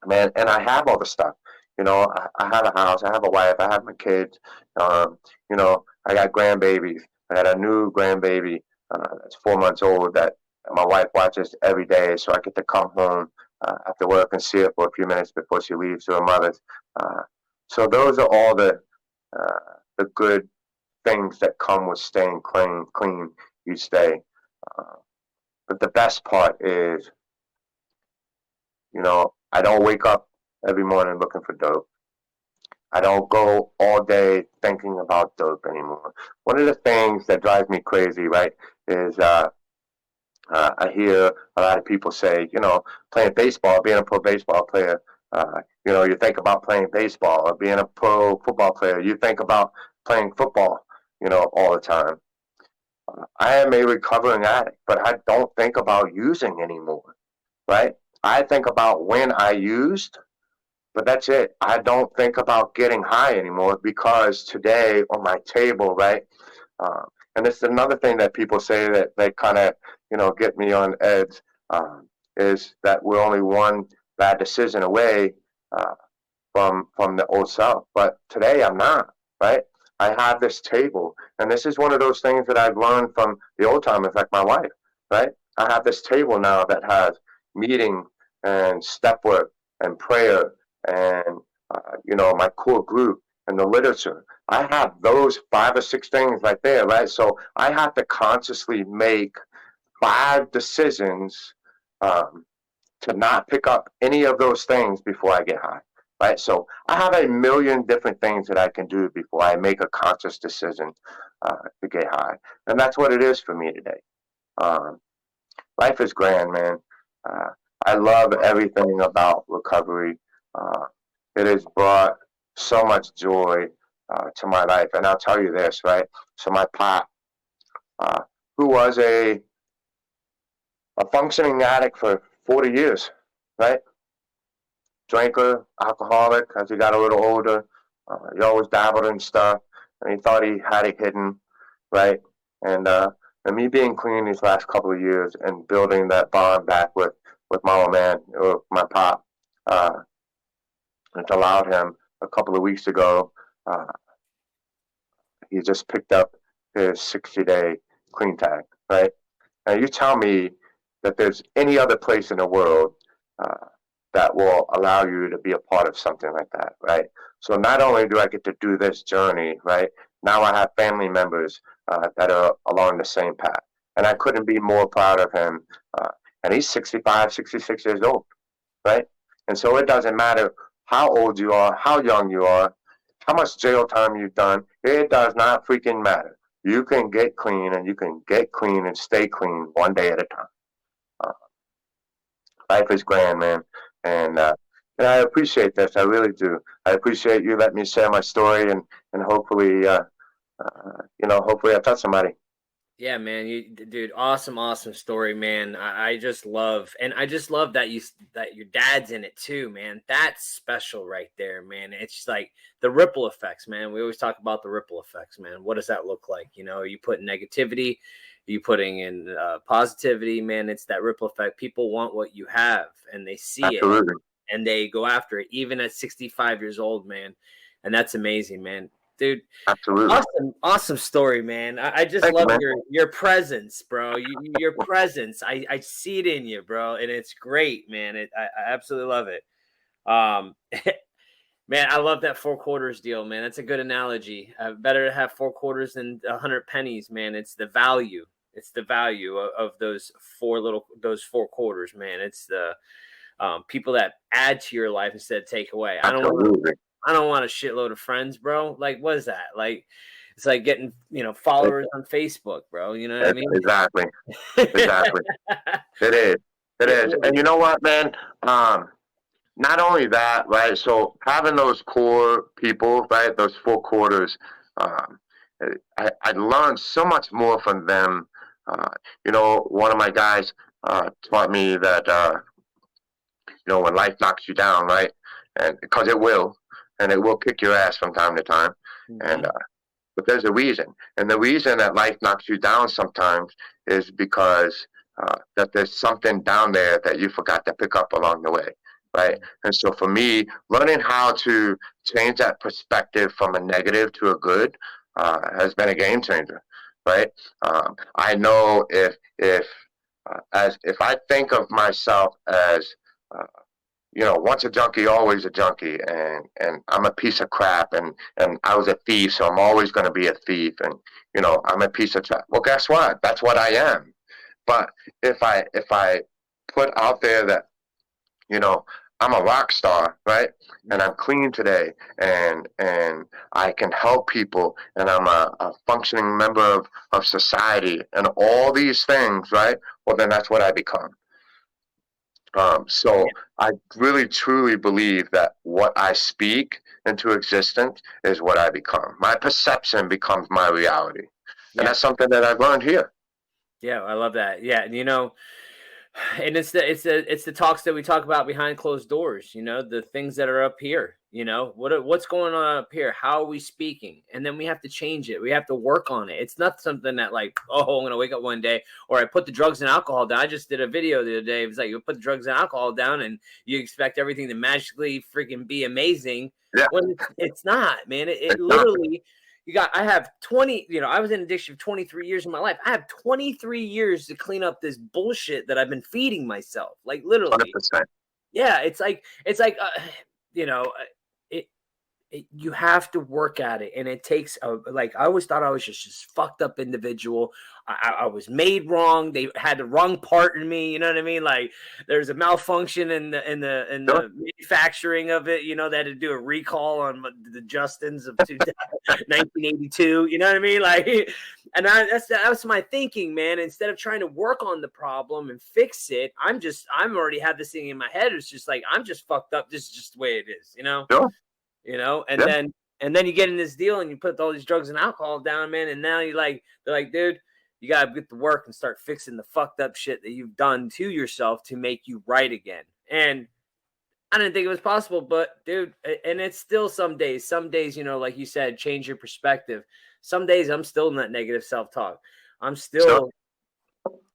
B: Man, and I have all the stuff. I have a house, I have a wife, I have my kids. Um, I got grandbabies. I got a new grandbaby that's 4 months old that my wife watches every day, so I get to come home after work and see her for a few minutes before she leaves to her mother's. So those are all the good things that come with staying clean each day. Uh, but the best part is, I don't wake up every morning looking for dope. I don't go all day thinking about dope anymore. One of the things that drives me crazy, right, is I hear a lot of people say, playing baseball, being a pro baseball player, you think about playing baseball, or being a pro football player. You think about playing football, all the time. I am a recovering addict, but I don't think about using anymore, right? I think about when I used, but that's it. I don't think about getting high anymore because today on my table, right? Um, and it's another thing that people say that they kind of, get me on edge, is that we're only one bad decision away uh, from the old self. But today I'm not, right? I have this table, and this is one of those things that I've learned from the old timers, like my wife, right? I have this table now that has meeting and step work and prayer and my core group and the literature. I have those 5 or 6 things right there, right? So I have to consciously make 5 decisions um, to not pick up any of those things before I get high, right? So I have a million different things that I can do before I make a conscious decision to get high, and that's what it is for me today. Um, Life is grand, man. Uh, I love everything about recovery. Uh, it has brought so much joy to my life, and I'll tell you this, right? So my pop, uh, who was a functioning addict for 40 years, right? Drinker, alcoholic. As he got a little older, he always dabbled in stuff, and he thought he had it hidden, right? And and me being clean these last couple of years and building that bond back with my old man, or my pop, uh, it allowed him a couple of weeks ago. Uh, he just picked up his 60-day clean tag, right? Now you tell me that there's any other place in the world uh, that will allow you to be a part of something like that, right? So not only do I get to do this journey, right? Now I have family members that are along the same path, and I couldn't be more proud of him. Uh, and he's 65, 66 years old, right? And so it doesn't matter how old you are, how young you are, how much jail time you've done. It does not freaking matter. You can get clean, and you can get clean and stay clean one day at a time. Uh, Life is grand, man, and I appreciate this. I really do. I appreciate you letting me share my story, and hopefully, hopefully I touch somebody.
A: Yeah, man, dude, awesome story, man. I just love, and I just love that that your dad's in it too, man. That's special right there, man. It's just like the ripple effects, man. We always talk about the ripple effects, man. What does that look like? Are you putting negativity, are you putting in positivity, man? It's that ripple effect. People want what you have, and they see
B: Absolutely.
A: it, and they go after it, even at 65 years old, man. And that's amazing, man. Dude,
B: Absolutely.
A: awesome story, man. I just
B: Thank you,
A: love
B: man.
A: your presence, bro. Your presence. I see it in you, bro, and it's great, man. I absolutely love it. Um, man, I love that 4 quarters deal, man. That's a good analogy. Better to have 4 quarters than 100 pennies, man. It's the value. It's the value of those 4 quarters, man. It's the people that add to your life instead of take away.
B: Absolutely.
A: I don't want a shitload of friends, bro. Like, what is that? Like, it's like getting, followers on Facebook, bro. You know what I mean?
B: Exactly. Exactly. It is. It is. And you know what, man? Not only that, right? So having those core people, right? Those 4 quarters, um, I learned so much more from them. One of my guys taught me that, when life knocks you down, right? And because it will, and it will kick your ass from time to time.
A: Mhm.
B: And but there's a reason, and the reason that life knocks you down sometimes is because that there's something down there that you forgot to pick up along the way, right? And so for me, learning how to change that perspective from a negative to a good has been a game changer, right? I know if I think of myself as uh, once a junkie, always a junkie, and I'm a piece of crap, and I was a thief, so I'm always going to be a thief, and I'm a piece of crap. Well, guess what? That's what I am. But if I put out there that you know I'm a rock star, right? And I'm clean today, and I can help people, and I'm a functioning member of society, and all these things, right? Well, then that's what I become. So I really truly believe that what I speak into existence is what I become. My perception becomes my reality, and
A: Yeah.
B: that's something that I've learned here.
A: Yeah, I love that. Yeah, and and it's the talks that we talk about behind closed doors, the things that are up here, what's going on up here, how are we speaking, and then we have to change it, we have to work on it. It's not something that like, oh, I'm gonna wake up one day, or I put the drugs and alcohol down. I just did a video the other day. It was like, you put the drugs and alcohol down and you expect everything to magically freaking be amazing,
B: Yeah,
A: when it's not, man. It
B: it's not.
A: literally, I have 20, I was in addiction for 23 years of my life. I have 23 years to clean up this bullshit that I've been feeding myself. Like, literally.
B: 100%.
A: Yeah. You know, uh, it, you have to work at it. And it takes, like, I always thought I was just fucked up individual. I was made wrong. They had the wrong part in me. You know what I mean? Like, there's a malfunction in
B: Sure.
A: the manufacturing of it. They had to do a recall on the Justins of 1982. You know what I mean? Like, and that was my thinking, man. Instead of trying to work on the problem and fix it, I'm already have this thing in my head. It's just like, I'm just fucked up. This is just the way it is.
B: Sure.
A: And
B: Yeah.
A: then you get in this deal and you put all these drugs and alcohol down, man, and now they're like, dude, you gotta get to work and start fixing the fucked up shit that you've done to yourself to make you right again. And I didn't think it was possible, but dude, and it's still some days, like you said, change your perspective. Some days I'm still in that negative self-talk. I'm
B: Sure.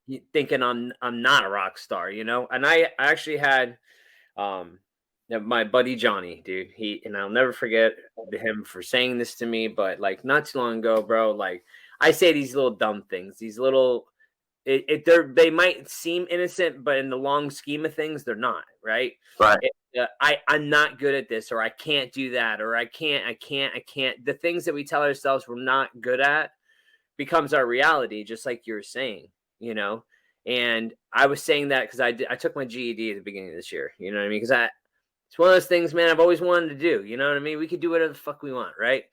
A: still thinking I'm not a rock star, and I actually had my buddy Johnny, dude. And I'll never forget him for saying this to me, but like not too long ago, bro, like I say these little dumb things, these little they might seem innocent, but in the long scheme of things, they're not, right?
B: Right.
A: I'm not good at this, or I can't do that, or I can't. The things that we tell ourselves we're not good at becomes our reality, just like you were saying, you know. And I was saying that because I took my GED at the beginning of this year, you know what I mean? Because it's one of those things, man, I've always wanted to do. You know what I mean? We could do whatever the fuck we want, right?
B: And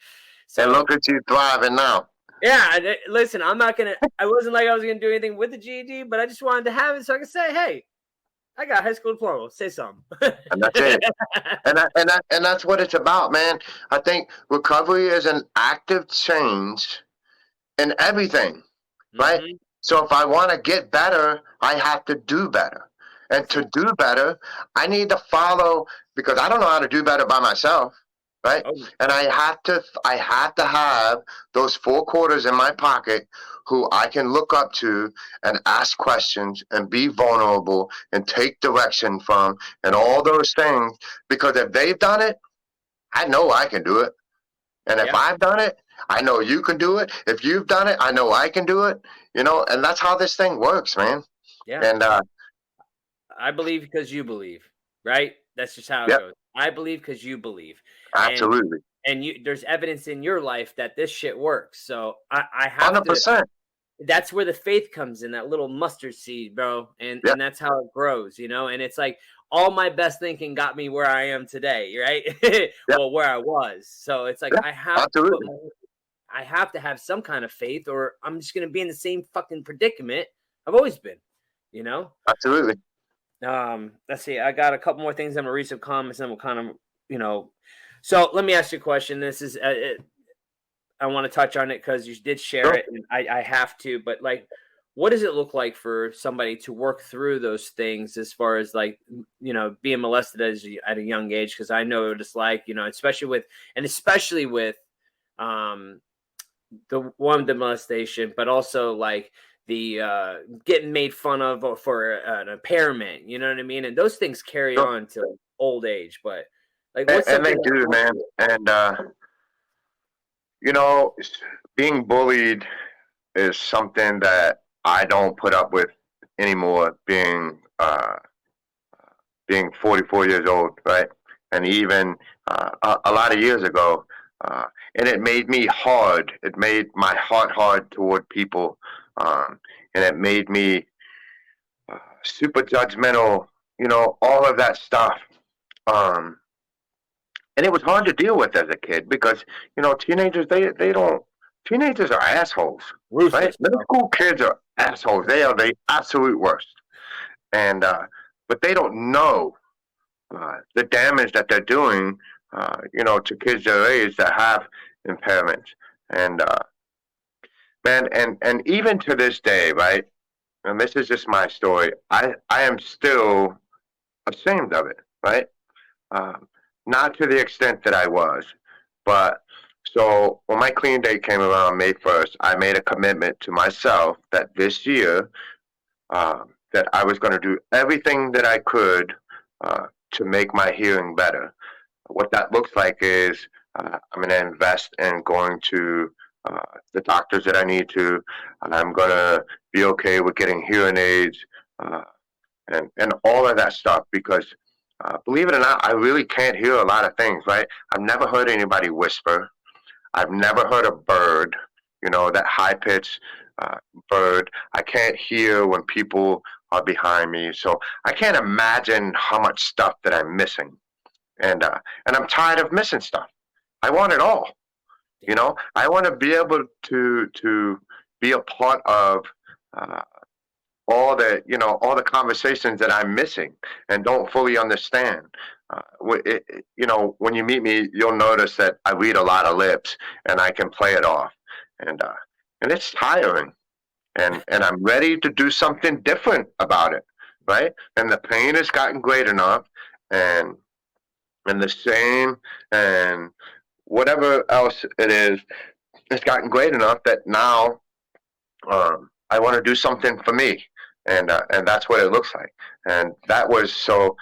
A: So
B: look at you thriving now.
A: yeah, listen, I wasn't like I was gonna do anything with the GED, but I just wanted to have it so I could say, hey, I got a high school diploma. Say something.
B: And that's it. And that's what it's about, man. I think recovery is an active change in everything, right?
A: Mhm.
B: So if I want to get better, I have to do better. And to do better, I need to follow, because I don't know how to do better by myself, right?
A: Oh,
B: And I have to have those four quarters in my pocket who I can look up to and ask questions and be vulnerable and take direction from and all those things. Because if they've done it, I know I can do it. And if
A: yeah,
B: I've done it, I know you can do it. If you've done it, I know I can do it. And that's how this thing works, man.
A: yeah.
B: And
A: I believe because you believe, right? That's just how it
B: yeah,
A: goes. I believe because you believe, and
B: absolutely,
A: there's evidence in your life that this shit works. So I have
B: hundred
A: to.
B: percent.
A: That's where the faith comes in, that little mustard seed, bro, and
B: Yeah,
A: that's how it grows, And it's like all my best thinking got me where I am today, right?
B: yeah,
A: Well, where I was. So it's like
B: yeah, absolutely,
A: I have to have some kind of faith, or I'm just gonna be in the same fucking predicament I've always been, you know.
B: absolutely.
A: Let's see. I got a couple more things. I'm gonna read some comments, and we'll kind of, you know. So let me ask you a question. This is I want to touch on it because you did share
B: Sure.
A: it, and I have to. But like, what does it look like for somebody to work through those things, as far as like, being molested at a young age? Because I know what it's like, especially with um the molestation, but also like getting made fun of for an impairment. You know what I mean? And those things carry on to old age. But like, what's
B: and they
A: something?
B: do, man. And you know, being bullied is something that I don't put up with anymore. Being 44 years old, right? And even a lot of years ago, and it made me hard. It made my heart hard toward people, and it made me super judgmental. You know, all of that stuff. Um, and it was hard to deal with as a kid because you know teenagers they don't teenagers are assholes, right?
A: Ruthless,
B: Middle school kids are assholes. They are the absolute worst, and but they don't know the damage that they're doing, you know, to kids their age that have impairments. And man, and even to this day, right? And this is just my story. I am still ashamed of it, right? Um, Not to the extent that I was, but so when my clean date came around May 1st, I made a commitment to myself that this year that I was going to do everything that I could to make my hearing better. What that looks like is I'm going to invest in going to uh, the doctors that I need to. I'm going to be okay with getting hearing aids uh, and all of that stuff because believe it or not, I really can't hear a lot of things, right? I've never heard anybody whisper. I've never heard a bird, you know, that high pitched bird. I can't hear when people are behind me. So I can't imagine how much stuff that I'm missing. And I'm tired of missing stuff. I want it all. You know, I want to be able to be a part of uh, all the all the conversations that I'm missing and don't fully understand. You know, when you meet me, you'll notice that I read a lot of lips and I can play it off, and and it's tiring. And I'm ready to do something different about it, right? And the pain has gotten great enough, and the shame and whatever else it is, it's gotten great enough that now I want to do something for me, and that's what it looks like. And that was so.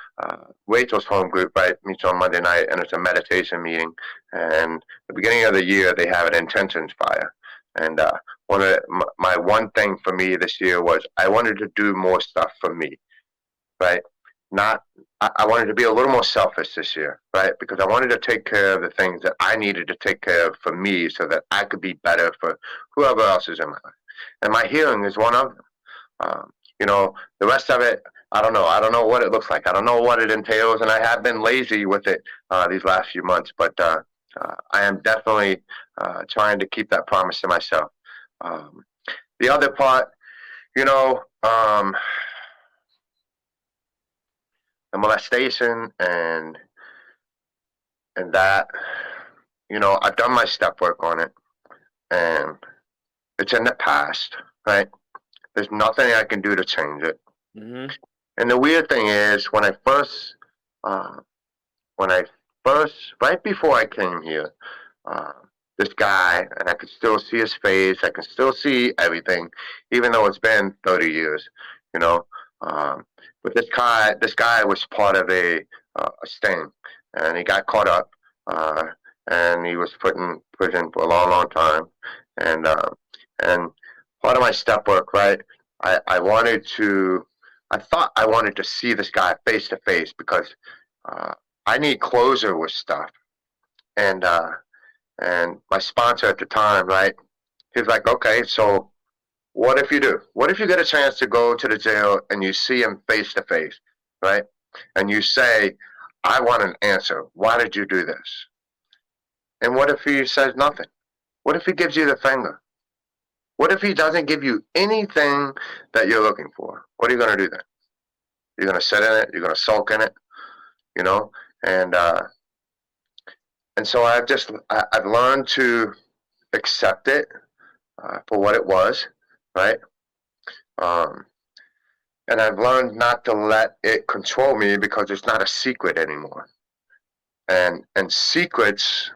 B: Rachel's home group, right, meets on Monday night, and it's a meditation meeting. And the beginning of the year, they have an intentions fire. And my one thing for me this year was I wanted to do more stuff for me, right? Not I wanted to be a little more selfish this year, right? Because I wanted to take care of the things that I needed to take care of for me, so that I could be better for whoever else is in my life. And my healing is one of them. You know, the rest of it, I don't know. I don't know what it looks like. I don't know what it entails, and I have been lazy with it these last few months. But I am definitely trying to keep that promise to myself. Um, the other part, you know, the molestation and that, you know, I've done my step work on it, and it's in the past, right? There's nothing I can do to change it.
A: Mm-hmm.
B: And the weird thing is, uh, right before I came here, uh, this guy, and I could still see his face, I can still see everything, even though it's been 30 years, you know. Um, but this guy was part of a sting, and he got caught up, and he was put in prison for a long, long time, and part of my step work, right? I wanted to, I thought I wanted to see this guy face to face because I need closure with stuff. And my sponsor at the time, right? He's like, okay, so what if you do? What if you get a chance to go to the jail and you see him face to face, right? And you say, I want an answer. Why did you do this? And what if he says nothing? What if he gives you the finger? What if he doesn't give you anything that you're looking for? What are you going to do then? You're going to sit in it. You're going to sulk in it, you know? And so I've learned to accept it for what it was, right? And I've learned not to let it control me because it's not a secret anymore. And secrets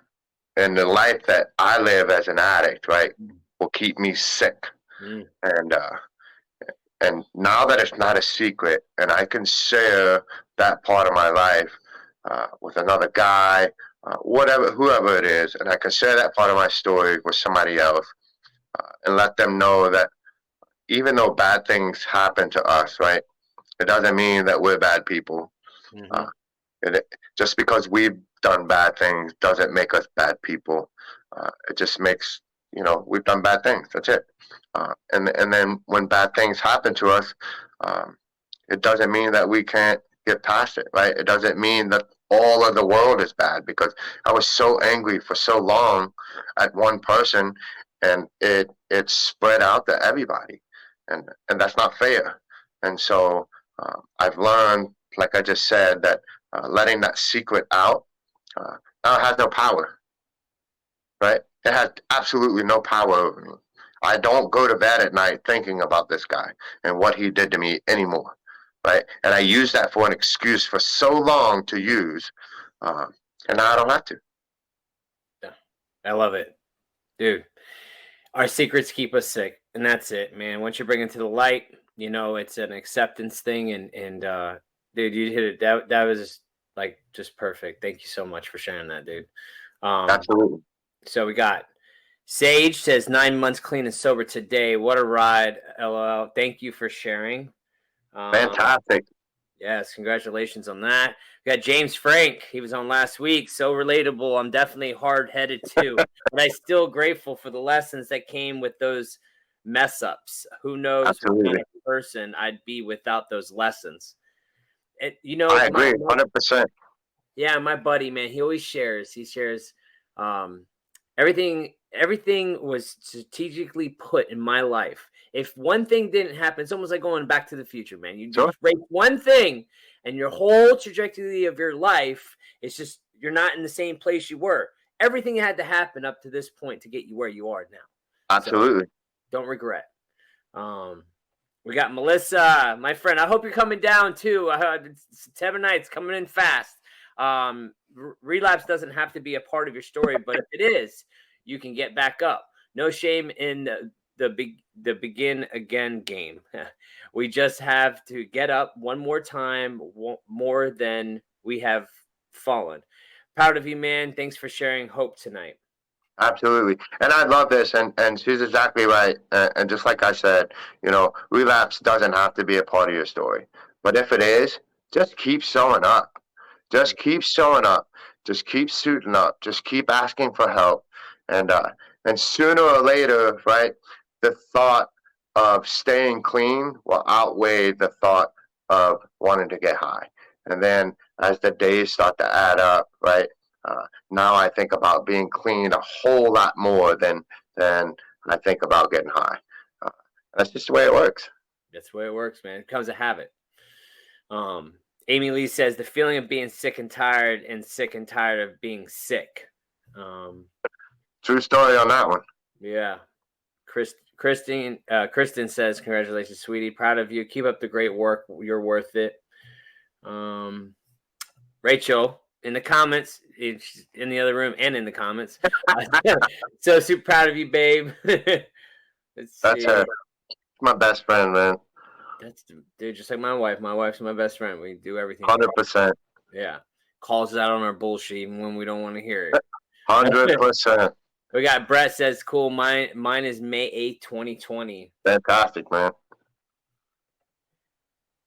B: in the life that I live as an addict, right, will keep me sick. Mm. And now that it's not a secret, and I can share that part of my life with another guy, whatever, whoever it is, and I can share that part of my story with somebody else, and let them know that even though bad things happen to us, right, it doesn't mean that we're bad people.
A: Mm-hmm.
B: Uh, just because we've done bad things doesn't make us bad people. It just makes, we've done bad things. That's it. And then when bad things happen to us, um, it doesn't mean that we can't get past it, right? It doesn't mean that all of the world is bad, because I was so angry for so long at one person, and it spread out to everybody, and that's not fair. And so I've learned, like I just said, that letting that secret out now has no power, right? It has absolutely no power over me. I don't go to bed at night thinking about this guy and what he did to me anymore, right? And I use that for an excuse for so long to use, uh, and now I don't have to.
A: Yeah, I love it, dude. Our secrets keep us sick, and that's it, man. Once you bring it to the light, it's an acceptance thing, and dude, you hit it. That was like just perfect. Thank you so much for sharing that, dude.
B: Absolutely.
A: So we got Sage says 9 months clean and sober today. What a ride, LOL. Thank you for sharing.
B: Fantastic.
A: Yes, congratulations on that. We got James Frank. He was on last week. So relatable. I'm definitely hard-headed too, but I'm still grateful for the lessons that came with those mess ups. Who knows
B: Absolutely.
A: what kind of person I'd be without those lessons.
B: I agree, 100%.
A: Yeah, my buddy, man, he always shares. He shares everything. Everything was strategically put in my life. If one thing didn't happen, it's almost like going Back to the Future, man. You
B: Sure.
A: just break one thing, and your whole trajectory of your life is just you're not in the same place you were. Everything had to happen up to this point to get you where you are now.
B: Absolutely.
A: So, don't regret. We got Melissa, my friend. I hope you're coming down too. September 9th coming in fast. Relapse doesn't have to be a part of your story, but if it is, you can get back up. No shame in the begin again game. We just have to get up one more time, more than we have fallen. Proud of you, man. Thanks for sharing hope tonight.
B: Absolutely. And I love this. And she's exactly right. And just like I said, relapse doesn't have to be a part of your story. But if it is, just keep showing up. Just keep showing up. Just keep suiting up. Just keep asking for help. And sooner or later, right, the thought of staying clean will outweigh the thought of wanting to get high. And then as the days start to add up, right, now I think about being clean a whole lot more than I think about getting high. That's just the way it works.
A: That's the way it works, man. It becomes a habit. Amy Lee says the feeling of being sick and tired of being sick.
B: True story on that one.
A: Yeah. Kristen says, congratulations, sweetie. Proud of you. Keep up the great work. You're worth it. Rachel in the comments, in the other room and in the comments. So super proud of you, babe.
B: That's her. My best friend, man.
A: That's dude, just like my wife. My wife's my best friend. We do everything.
B: 100%.
A: Yeah. Calls us out on our bullshit even when we don't want to hear it.
B: 100%.
A: We got Brett says, cool. Mine is May 8th, 2020.
B: Fantastic, man.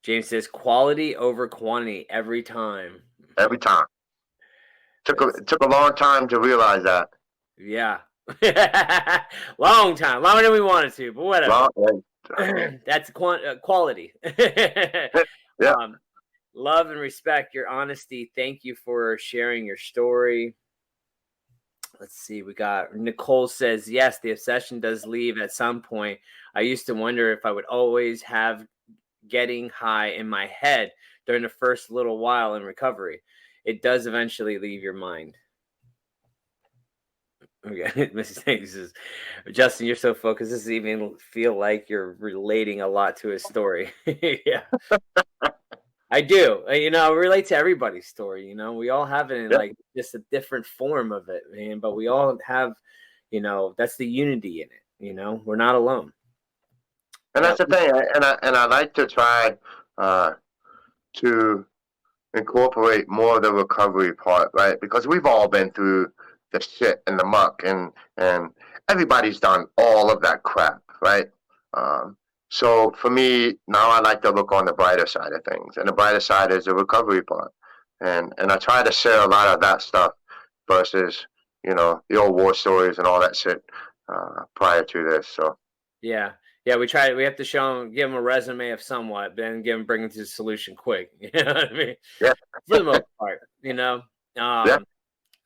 A: James says quality over quantity every time.
B: Every time. Took a long time to realize that.
A: Yeah. Long time. Longer than we wanted to, but whatever. That's quality.
B: Yeah.
A: Love and respect your honesty. Thank you for sharing your story. Let's see. We got Nicole says, yes, the obsession does leave at some point. I used to wonder if I would always have getting high in my head during the first little while in recovery. It does eventually leave your mind. Okay, Mrs. Hanks says, Justin, you're so focused. This even feel like you're relating a lot to his story. Yeah, I do. I relate to everybody's story. We all have it in like just a different form of it, man. But we all have, that's the unity in it. We're not alone.
B: And that's the thing. And I like to try to incorporate more of the recovery part, right? Because we've all been through the shit and the muck, and everybody's done all of that crap, right? So for me now, I like to look on the brighter side of things, and the brighter side is the recovery part, and I try to share a lot of that stuff versus the old war stories and all that shit prior to this. So
A: Yeah. Yeah, we have to show them, give them a resume of somewhat, then bring them to the solution quick. You know what I mean?
B: yeah,
A: For the most part,
B: yeah.
A: Let's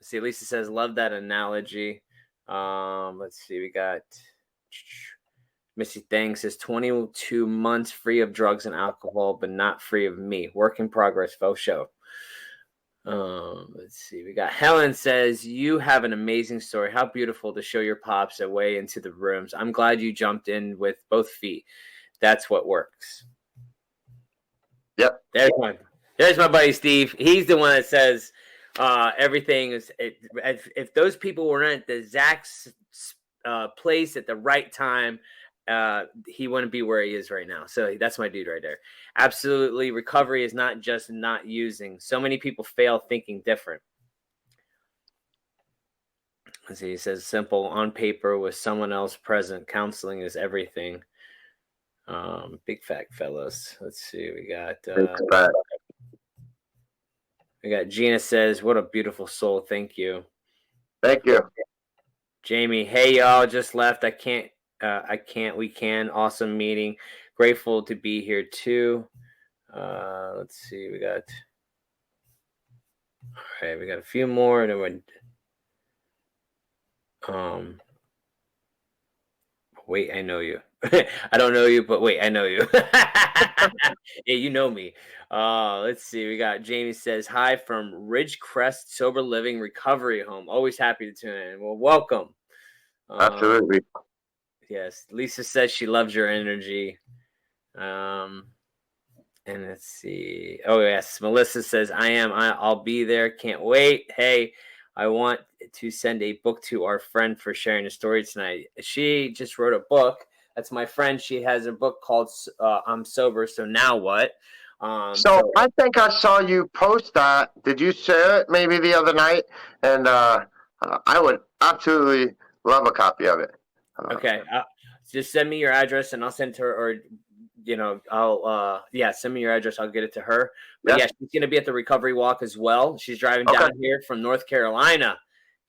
A: see, Lisa says, love that analogy. Let's see, we got Missy Thang says 22 months free of drugs and alcohol, but not free of me. Work in progress, faux show. Let's see. We got Helen says, you have an amazing story. How beautiful to show your pops away into the rooms. I'm glad you jumped in with both feet. That's what works.
B: Yep.
A: There's my buddy Steve. He's the one that says everything is. If those people were at the exact place at the right time, he wouldn't be where he is right now. So that's my dude right there. Absolutely. Recovery is not just not using. So many people fail thinking different. Let's see, he says simple on paper with someone else present. Counseling is everything. Big fat fellas. Let's see. We got Gina says, what a beautiful soul. Thank you.
B: Thank you.
A: Jamie, hey y'all, just left. We can. Awesome meeting. Grateful to be here too. Let's see. We got a few more. And then wait, I know you. I don't know you, but wait, I know you. Yeah, you know me. Let's see. We got Jamie says, hi from Ridgecrest Sober Living Recovery Home. Always happy to tune in. Well, welcome.
B: Absolutely.
A: Yes. Lisa says she loves your energy. And let's see. Oh, yes. Melissa says, I'll be there. Can't wait. Hey, I want to send a book to our friend for sharing a story tonight. She just wrote a book. That's my friend. She has a book called I'm Sober, So Now What?
B: So I think I saw you post that. Did you share it maybe the other night? And I would absolutely love a copy of it.
A: Okay. Just send me your address and I'll send it to her, or I'll send me your address. I'll get it to her. But yeah, she's gonna be at the recovery walk as well. She's driving down here from North Carolina.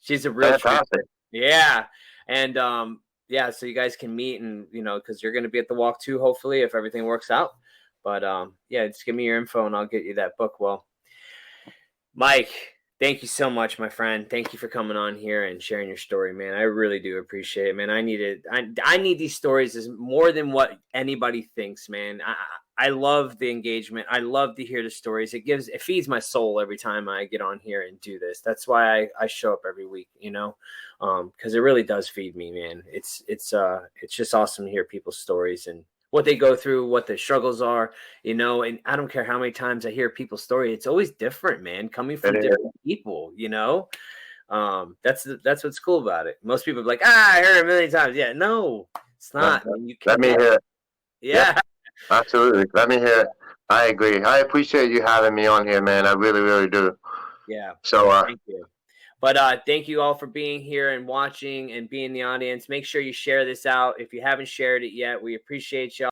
A: She's a real trooper. Yeah. And so you guys can meet, and because you're gonna be at the walk too, hopefully, if everything works out. But just give me your info and I'll get you that book. Well, Mike, thank you so much, my friend. Thank you for coming on here and sharing your story, man. I really do appreciate it, man. I need these stories as more than what anybody thinks, man. I love the engagement. I love to hear the stories. It feeds my soul every time I get on here and do this. That's why I show up every week, because it really does feed me, man. It's just awesome to hear people's stories and what they go through, what the struggles are, and I don't care how many times I hear people's story. It's always different, man, coming from different people, that's what's cool about it. Most people are like, I heard it a million times. Yeah, no, it's not.
B: Let me hear it.
A: Yeah.
B: Absolutely. Let me hear it. I agree. I appreciate you having me on here, man. I really, really do.
A: Yeah.
B: So
A: thank you. But thank you all for being here and watching and being in the audience. Make sure you share this out. If you haven't shared it yet, we appreciate y'all.